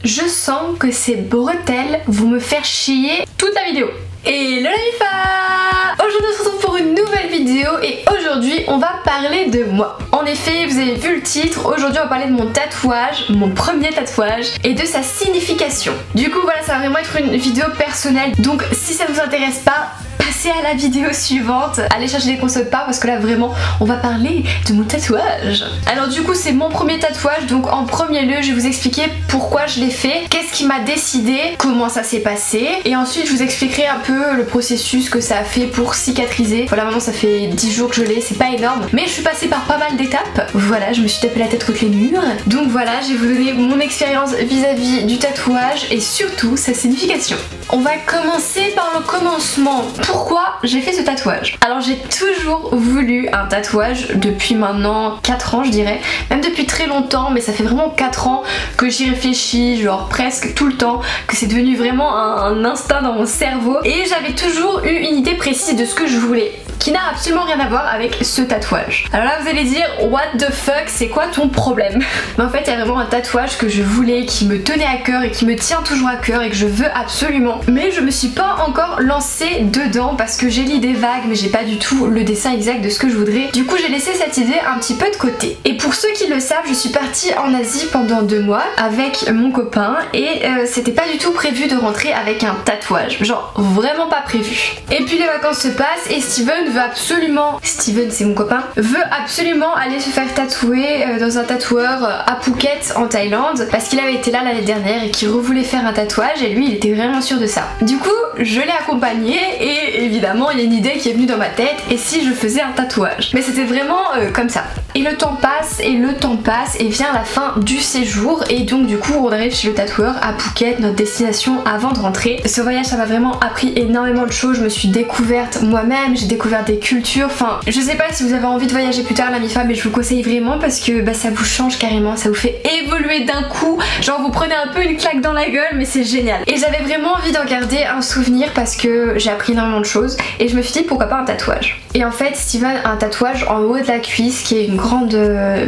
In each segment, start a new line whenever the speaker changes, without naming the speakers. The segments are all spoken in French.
Je sens que ces bretelles vont me faire chier toute la vidéo. Hello la MIFA! Aujourd'hui on se retrouve pour une nouvelle vidéo et aujourd'hui on va parler de moi. En effet, vous avez vu le titre, aujourd'hui on va parler de mon tatouage, mon premier tatouage et de sa signification. Du coup voilà, ça va vraiment être une vidéo personnelle, donc si ça ne vous intéresse pas, passez à la vidéo suivante, allez chercher des consoles pas parce que là vraiment on va parler de mon tatouage. Alors du coup c'est mon premier tatouage, donc en premier lieu je vais vous expliquer pourquoi je l'ai fait, qu'est-ce qui m'a décidé, comment ça s'est passé et ensuite je vous expliquerai un peu le processus que ça a fait pour cicatriser. Voilà, maintenant ça fait 10 jours que je l'ai, c'est pas énorme mais je suis passée par pas mal d'étapes. Voilà, je me suis tapé la tête contre les murs, donc voilà, je vais vous donner mon expérience vis-à-vis du tatouage et surtout sa signification. On va commencer par le commencement. Pourquoi j'ai fait ce tatouage? Alors j'ai toujours voulu un tatouage depuis maintenant 4 ans je dirais, même depuis très longtemps, mais ça fait vraiment 4 ans que j'y réfléchis, genre presque tout le temps, que c'est devenu vraiment un instinct dans mon cerveau et j'avais toujours eu une idée précise de ce que je voulais, qui n'a absolument rien à voir avec ce tatouage. Alors là vous allez dire what the fuck, c'est quoi ton problème? Mais en fait il y a vraiment un tatouage que je voulais, qui me tenait à cœur et qui me tient toujours à cœur et que je veux absolument, mais je me suis pas encore lancée dedans parce que j'ai l'idée vague mais j'ai pas du tout le dessin exact de ce que je voudrais. Du coup j'ai laissé cette idée un petit peu de côté. Et pour ceux qui le savent, je suis partie en Asie pendant 2 mois avec mon copain et c'était pas du tout prévu de rentrer avec un tatouage, genre vraiment pas prévu. Et puis les vacances se passent et Steven veut absolument, Steven c'est mon copain, veut absolument aller se faire tatouer dans un tatoueur à Phuket en Thaïlande parce qu'il avait été là l'année dernière et qu'il voulait faire un tatouage et lui il était vraiment sûr de ça. Du coup je l'ai accompagné et évidemment il y a une idée qui est venue dans ma tête, et si je faisais un tatouage? Mais c'était vraiment comme ça. Et le temps passe et le temps passe et vient la fin du séjour et donc du coup on arrive chez le tatoueur à Phuket, notre destination avant de rentrer. Ce voyage ça m'a vraiment appris énormément de choses, je me suis découverte moi-même, j'ai découvert des cultures, enfin je sais pas si vous avez envie de voyager plus tard la MIFA, mais je vous conseille vraiment parce que ça vous change carrément, ça vous fait évoluer d'un coup, genre vous prenez un peu une claque dans la gueule mais c'est génial. Et j'avais vraiment envie d'en garder un souvenir parce que j'ai appris énormément de choses et je me suis dit pourquoi pas un tatouage. Et en fait Steven a un tatouage en haut de la cuisse qui est une grande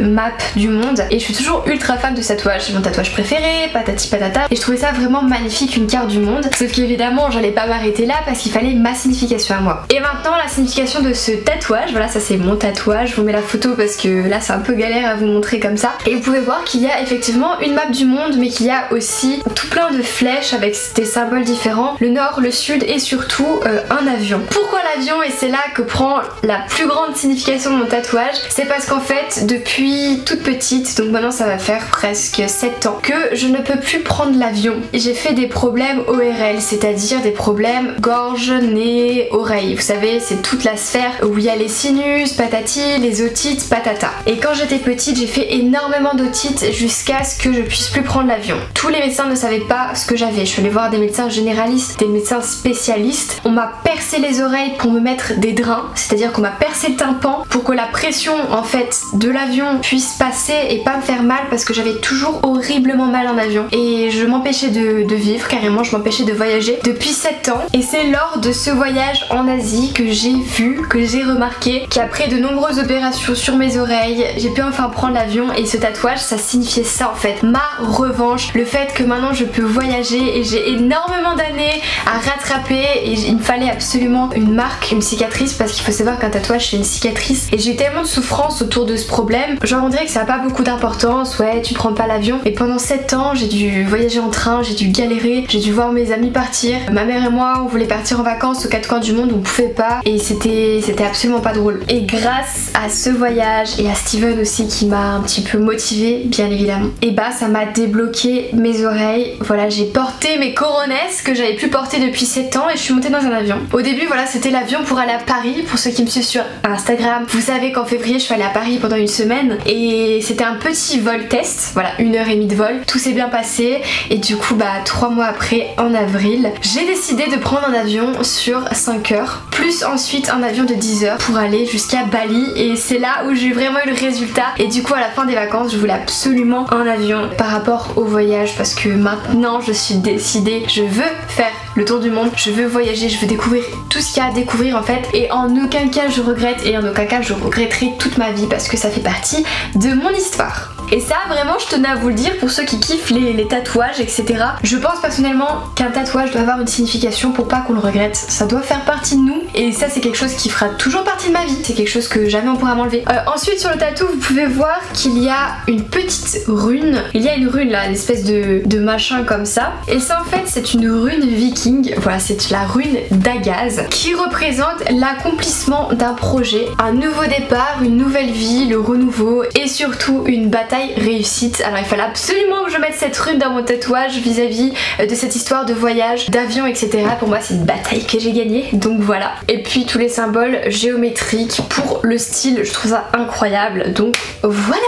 map du monde et je suis toujours ultra fan de ce tatouage, c'est mon tatouage préféré, patati patata, et je trouvais ça vraiment magnifique, une carte du monde. Sauf qu'évidemment j'allais pas m'arrêter là parce qu'il fallait ma signification à moi. Et maintenant la signification de ce tatouage, voilà ça c'est mon tatouage, je vous mets la photo parce que là c'est un peu galère à vous montrer comme ça, et vous pouvez voir qu'il y a effectivement une map du monde mais qu'il y a aussi tout plein de flèches avec des symboles différents, le nord, le sud et surtout un avion. Pourquoi l'avion? Et c'est là que prend la plus grande signification de mon tatouage, c'est parce qu'en fait depuis toute petite, donc maintenant ça va faire presque 7 ans, que je ne peux plus prendre l'avion. J'ai fait des problèmes ORL, c'est-à-dire des problèmes gorge, nez, oreille. Vous savez, c'est toute la sphère où il y a les sinus, patati, les otites, patata. Et quand j'étais petite, j'ai fait énormément d'otites jusqu'à ce que je puisse plus prendre l'avion. Tous les médecins ne savaient pas ce que j'avais. Je suis allée voir des médecins généralistes, des médecins spécialistes. On m'a percé les oreilles pour me mettre des drains, c'est-à-dire qu'on m'a percé le tympan pour que la pression en fait de l'avion puisse passer et pas me faire mal parce que j'avais toujours horriblement mal en avion et je m'empêchais de vivre, carrément je m'empêchais de voyager depuis 7 ans. Et c'est lors de ce voyage en Asie que j'ai vu, que j'ai remarqué qu'après de nombreuses opérations sur mes oreilles, j'ai pu enfin prendre l'avion, et ce tatouage ça signifiait ça en fait, ma revanche, le fait que maintenant je peux voyager et j'ai énormément d'années à rattraper et il me fallait absolument une marque, une cicatrice, parce qu'il faut savoir qu'un tatouage c'est une cicatrice et j'ai eu tellement de souffrance autour de ce problème, genre on dirait que ça n'a pas beaucoup d'importance, ouais tu prends pas l'avion, mais pendant 7 ans j'ai dû voyager en train, j'ai dû galérer, j'ai dû voir mes amis partir, ma mère et moi on voulait partir en vacances aux 4 coins du monde, on pouvait pas et c'était absolument pas drôle. Et grâce à ce voyage et à Steven aussi qui m'a un petit peu motivée bien évidemment, et ça m'a débloqué mes oreilles. Voilà, j'ai porté mes coronesses que j'avais plus porter depuis 7 ans et je suis montée dans un avion. Au début voilà, c'était l'avion pour aller à Paris, pour ceux qui me suivent sur Instagram vous savez qu'en février je suis allée à Paris pendant une semaine et c'était un petit vol test, voilà 1h30 de vol, tout s'est bien passé et du coup 3 mois après en avril j'ai décidé de prendre un avion sur 5 heures plus ensuite un avion de 10 heures pour aller jusqu'à Bali, et c'est là où j'ai vraiment eu le résultat. Et du coup à la fin des vacances je voulais absolument un avion par rapport au voyage parce que maintenant je suis décidée, je veux faire le tour du monde, je veux voyager, je veux découvrir tout ce qu'il y a à découvrir en fait, et en aucun cas je regrette et en aucun cas je regretterai toute ma vie parce que ça fait partie de mon histoire. Et ça vraiment je tenais à vous le dire pour ceux qui kiffent les tatouages etc. Je pense personnellement qu'un tatouage doit avoir une signification pour pas qu'on le regrette. Ça doit faire partie de nous et ça c'est quelque chose qui fera toujours partie de ma vie. C'est quelque chose que jamais on pourra m'enlever. Ensuite sur le tatou vous pouvez voir qu'il y a une petite rune. Il y a une rune là, une espèce de machin comme ça. Et ça en fait c'est une rune viking. Voilà, c'est la rune d'Agaz qui représente l'accomplissement d'un projet, un nouveau départ, une nouvelle vie, le renouveau et surtout une bataille réussite. Alors il fallait absolument que je mette cette rune dans mon tatouage vis-à-vis de cette histoire de voyage, d'avion etc. Pour moi c'est une bataille que j'ai gagnée, donc voilà. Et puis tous les symboles géométriques pour le style, je trouve ça incroyable. Donc voilà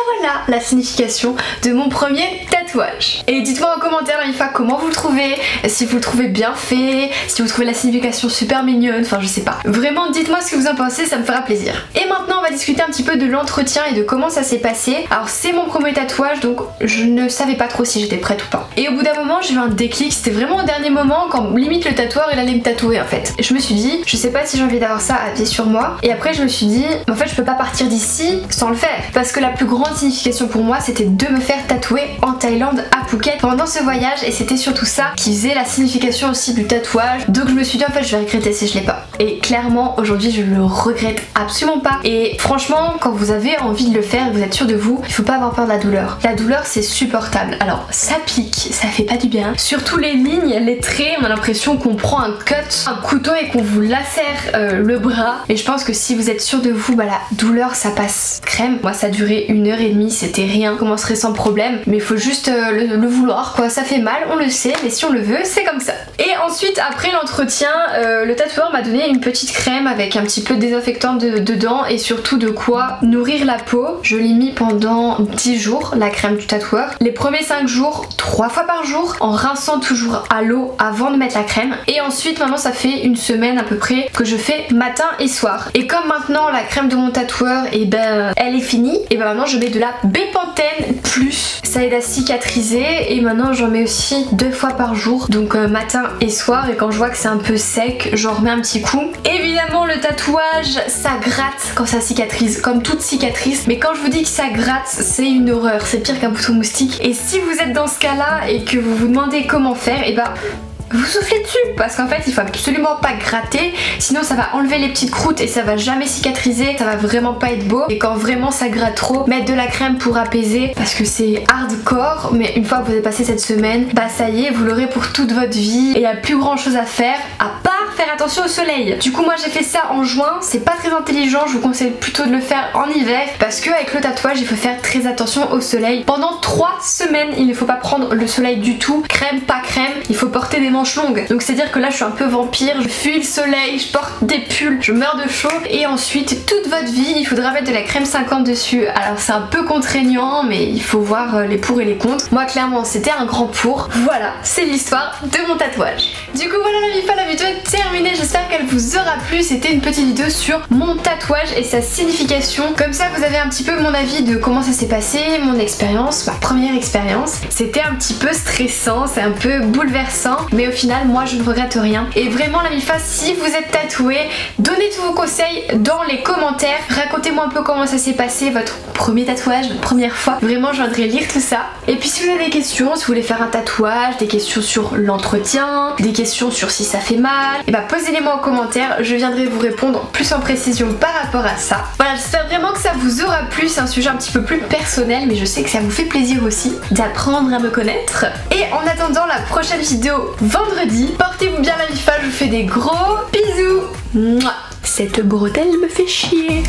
la signification de mon premier tatouage. Et dites-moi en commentaire comment vous le trouvez, si vous le trouvez bien fait, si vous trouvez la signification super mignonne, enfin je sais pas. Vraiment dites-moi ce que vous en pensez, ça me fera plaisir. Et maintenant on va discuter un petit peu de l'entretien et de comment ça s'est passé. Alors c'est mon premier tatouage donc je ne savais pas trop si j'étais prête ou pas. Et au bout d'un moment j'ai eu un déclic, c'était vraiment au dernier moment quand limite le tatoueur il allait me tatouer en fait. Et je me suis dit je sais pas si j'ai envie d'avoir ça à vie sur moi. Et après je me suis dit en fait je peux pas partir d'ici sans le faire. Parce que la plus grande signification pour moi c'était de me faire tatouer en Thaïlande à Phuket pendant ce voyage et c'était surtout ça qui faisait la signification aussi du tatouage. Donc je me suis dit en fait je vais regretter si je l'ai pas. Et clairement aujourd'hui je le regrette absolument pas. Et franchement quand vous avez envie de le faire, vous êtes sûr de vous, il faut pas avoir peur de la douleur. La douleur c'est supportable. Alors ça pique, ça fait pas du bien. Surtout les lignes, les traits, on a l'impression qu'on prend un cut, un couteau et qu'on vous lacère le bras. Et je pense que si vous êtes sûr de vous, bah la douleur ça passe crème. Moi ça a duré 1h30, c'était rien. On commencerait sans problème. Mais il faut juste le vouloir quoi. Ça fait mal, on le sait, mais si on le veut, c'est comme ça. Et ensuite après l'entretien, le tatoueur m'a donné une petite crème avec un petit peu de désinfectant dedans et surtout de quoi nourrir la peau. Je l'ai mis pendant 10 jours, la crème du tatoueur. Les premiers 5 jours, 3 fois par jour, en rinçant toujours à l'eau avant de mettre la crème. Et ensuite maintenant ça fait une semaine à peu près que je fais matin et soir. Et comme maintenant la crème de mon tatoueur, et ben elle est finie, et ben maintenant je mets de la Bepanthen plus. Ça aide à cicatriser et maintenant j'en mets aussi 2 fois par jour. Donc matin et soir, et quand je vois que c'est un peu sec, j'en remets un petit coup. Évidemment le tatouage ça gratte quand ça cicatrise, comme toute cicatrice. Mais quand je vous dis que ça gratte, c'est une horreur, c'est pire qu'un bouton moustique. Et si vous êtes dans ce cas là et que vous vous demandez comment faire, et ben vous soufflez dessus parce qu'en fait il faut absolument pas gratter, sinon ça va enlever les petites croûtes et ça va jamais cicatriser, ça va vraiment pas être beau. Et quand vraiment ça gratte trop, mettre de la crème pour apaiser parce que c'est hardcore, mais une fois que vous avez passé cette semaine, bah ça y est, vous l'aurez pour toute votre vie et il y a plus grand chose à faire à part faire attention au soleil. Du coup moi j'ai fait ça en juin, c'est pas très intelligent, je vous conseille plutôt de le faire en hiver parce que avec le tatouage il faut faire très attention au soleil. Pendant 3 semaines il ne faut pas prendre le soleil du tout, crème pas crème, il faut porter des manches longues. Donc c'est à dire que là je suis un peu vampire, je fuis le soleil, je porte des pulls, je meurs de chaud et ensuite toute votre vie il faudra mettre de la crème 50 dessus. Alors c'est un peu contraignant mais il faut voir les pour et les contre. Moi clairement c'était un grand pour. Voilà, c'est l'histoire de mon tatouage. Du coup voilà la vidéo est terminée, j'espère qu'elle vous aura plu. C'était une petite vidéo sur mon tatouage et sa signification. Comme ça vous avez un petit peu mon avis de comment ça s'est passé, mon expérience, ma première expérience. C'était un petit peu stressant, c'est un peu bouleversant, mais au final moi je ne regrette rien. Et vraiment la MIFA, si vous êtes tatoué, donnez tous vos conseils dans les commentaires. Racontez-moi un peu comment ça s'est passé, votre premier tatouage, votre première fois. Vraiment je voudrais lire tout ça. Et puis si vous avez des questions, si vous voulez faire un tatouage, des questions sur l'entretien, des questions sur si ça fait mal, et bah posez-les moi en commentaire, je viendrai vous répondre plus en précision par rapport à ça. Voilà, j'espère vraiment que ça vous aura plu, c'est un sujet un petit peu plus personnel mais je sais que ça vous fait plaisir aussi d'apprendre à me connaître. Et en attendant la prochaine vidéo vendredi, portez-vous bien la MIFA, je vous fais des gros bisous. Mouah. Cette bretelle me fait chier.